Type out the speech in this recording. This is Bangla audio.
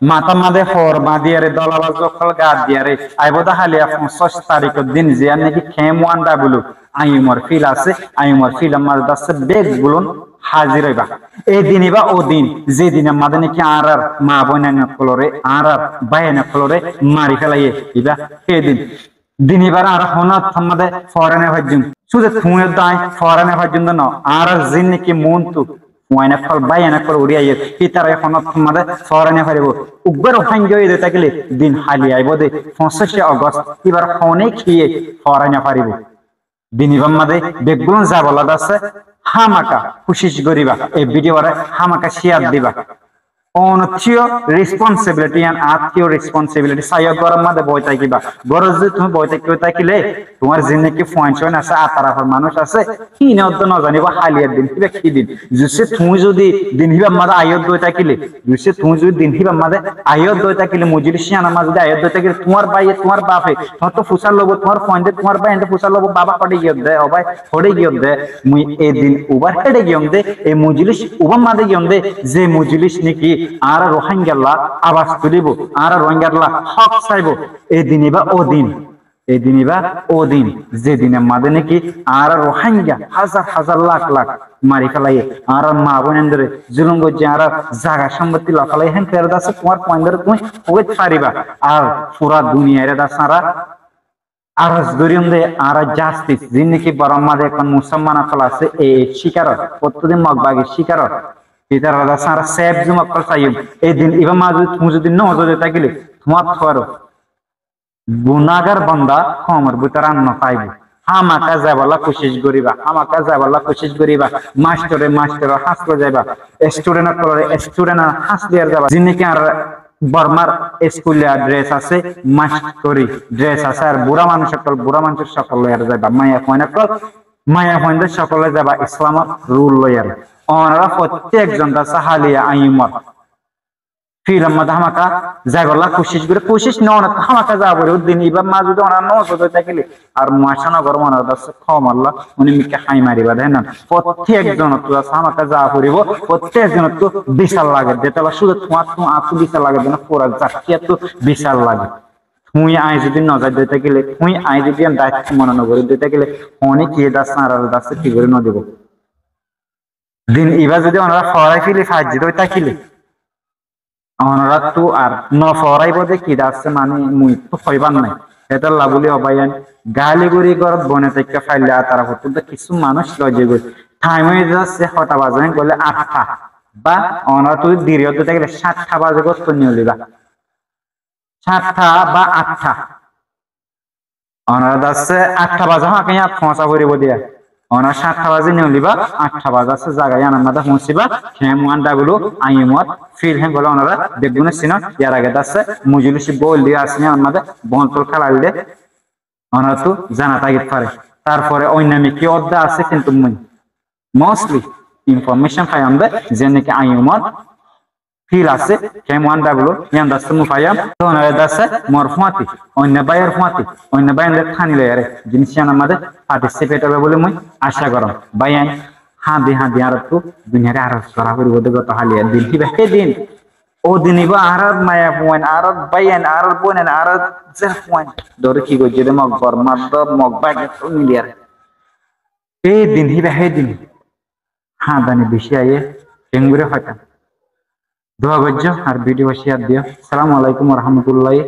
মাতা মাদে হর বাদিয়ারে দলালা জকল গাদ দিয়ারে আইবদা হালিয়া ৫০ তারিখের দিন জিয়া নাকি খেম ওয়ান্ডা গুলো আইমর ফিল আছে আইমর ফিল আমার দাসে বেগ গুলন হাজির হইবা এই দিনই বা ও দিন যে দিন আমাদের নাকি আর মা বোন কলরে আর বাইনা কলরে মারি ফেলাইয়ে ইবা এই দিন দিনিবার আর হনাত আমাদের ফরেনে ভাজ্যুন শুধু থুঁয়ের দায় ফরেনে ভাজ্যুন না আর জিন নাকি মন তু ওয়াইনা ফল বাইনা কল উড়িয়াইয়ে পিতার হনাত আমাদের ফরেনে ভারিব উগ্র ভাঙ্গিয়ে দিতে থাকলে দিন হালি আইব দে ২৫ আগস্ট এবার ফোনে খেয়ে ফরেনে ভারিব দিনিবার মাদে বেগুন যাবলা আছে হামাকা কোশিশ করিবা এই ভিডিওরে হামাকা শেয়ার দিবা অনথিও রেসপন্সিবিলিটি এন্ড আত্মীয় রেসপন্সিবিলিটি সাইয়া গরম মাদে বই থাকিবা গরজ যে তুমি বই থাকিলে তোমার জিন্দেগি পয়েন্ট আছে আতারাফর মানুষ আছে কি নদ ন জানিবা হালিয়ার দিন কিবা কি দিন জুসে তুমি যদি দিন হিবা মাদে আয়ত বই থাকিলে জুসে তুমি যদি দিন হিবা মাদে আয়ত বই থাকিলে মজলিসিয়ানা মাদে আয়ত বই থাকিলে তোমার ভাই তোমার বাপে তোমার তো ফুসার লব তোমার পয়েন্টে তোমার ভাই এন্ড ফুসার লব বাবা পড়ে গিয়ে দে ও ভাই পড়ে গিয়ে দে মুই এই দিন ওভার হেডে গিয়ে দে এই মজলিস ওভার মাদে গিয়ে দে যে মজলিস নাকি আর রোহিঙ্গাল্লা আওয়াজ তুলিব আর রোহিঙ্গাল্লা হক চাইব এই দিনই বা ও দিন এই দিনই বা ও দিন যে দিনে মাদে নাকি আর রোহিঙ্গা হাজার হাজার লাখ লাখ মারি ফেলাই আর মা বোনেদের জুলুম করছে আর জায়গা সম্পত্তি লাফালাই হেন ফেরত আছে তোমার পয়েন্টের তুমি হইতে পারিবা আর পুরা দুনিয়ার দাসারা আরজ গরিম দে আর জাস্টিস যিনি নাকি বরং মাদে এখন মুসলমান আকল আছে এই শিকারত প্রতিদিন মগবাগের শিকারত পিতার রাজা সারা সেব জুমা কল চাইম এই দিন ইবা মা তুমি যদি নজরে থাকিলে তোমার থর গুনাহগার বান্দা খমর ভিতর আন্ন পাইব হামাকা যাবালা কোশিশ করিবা হামাকা যাবালা কোশিশ করিবা মাস্টারে হাসলে যাইবা স্টুডেন্ট কলরে স্টুডেন্ট হাসলিয়ার যাবা যিনি কি আর বর্মার স্কুলে ড্রেস আছে মাস্টরি ড্রেস আছে আর বুড়া মানুষের সকল লয়ার যাইবা মায়া পয়েন্টের সকলে যাবা ইসলামের রুল লয়ার ওনারা প্রত্যেকজন সাহালিয়া আইমর ফিল্ম মধ্যে হামাকা জাগলা কোশিশ নন হামাকা যাব দিন এবার মা যদি ওনার নজর থাকিলে আর মাসানগর মনের দাস খম আল্লাহ উনি মিকে হাই মারিবা দেয় না প্রত্যেকজন তো হামাকা যা করিব প্রত্যেকজন তো বিশাল লাগে যেটা শুধু তোমার তো আঁকু বিশাল লাগে না পুরা জাতীয় তো বিশাল লাগে তুই আই যদি নজর দিতে গেলে তুই আই যদি দায়িত্ব মনে নগর দিতে গেলে অনেক ইয়ে দাস না আর দাস কি করে ন দেব দিন এবার যদি ওনারা ফরাই ফিলে সাহায্য হয়ে থাকিলে ওনারা তো আর ন ফরাইব যে কি দাসছে মানে মুই তো হইবার নাই এটা লাভলি অবায়ান গালি গুড়ি ঘরত বনে থেকে ফাইলে তারা হতো কিছু মানুষ লজে গই টাইম হয়ে যাচ্ছে ৬টা বাজে গেলে ৮টা বা ওনারা তুই দীর্ঘ দিতে গেলে ৭টা বাজে গত নিয়ে লিবা ৭টা বা ৮টা ওনারা দাসছে ৮টা বাজে হাঁকে ফসা করিব দিয়া ওনার ৭টা বাজে নিয়ে লিবা ৮টা বাজে আছে জায়গায় আনার মাথা পৌঁছিবা হেম ওয়ান্ডা গুলো আইমত ফির হেম বলে ওনারা দেখগুনে ছিল ইয়ার আগে দাসছে মুজুলিসি বল দিয়ে আসলে আমাদের বন্তল খেলাইলে ওনারা তো জানা তাগিদ পারে তারপরে অন্যান্য কি অধ্যা আছে কিন্তু মোস্টলি ইনফরমেশন পাই আমরা যে নাকি আইমত ফিল আছে হেম ওয়ান্ডা গুলো ইয়ান দাসছে মুফায়াম তো ওনারা দাসছে মরফুয়াতি অন্য বাইয়ের থানি লয়ারে জিনিস আমাদের পার্টিসিপেট হবে বলে মুই আশা করম বাইয়ান হাঁদি আর তো দুনিয়ারে আর করা করিব গত হালিয়া দিন কি হে দিন ও দিনই বা আর মায়া পয়েন আর বাইয়ান আর বোনেন আর যে পয়েন ধরে কি গো যদি মগ বর্মাদ মগ বাগে তো মিলিয়ার এই দিন হি হে দিন হ্যাঁ দানি বেশি আইয়ে কেঙ্গুরে ফাটা দোয়া গজ্জ আর ভিডিও শেয়ার দিও আসসালামু আলাইকুম ওয়া রাহমাতুল্লাহি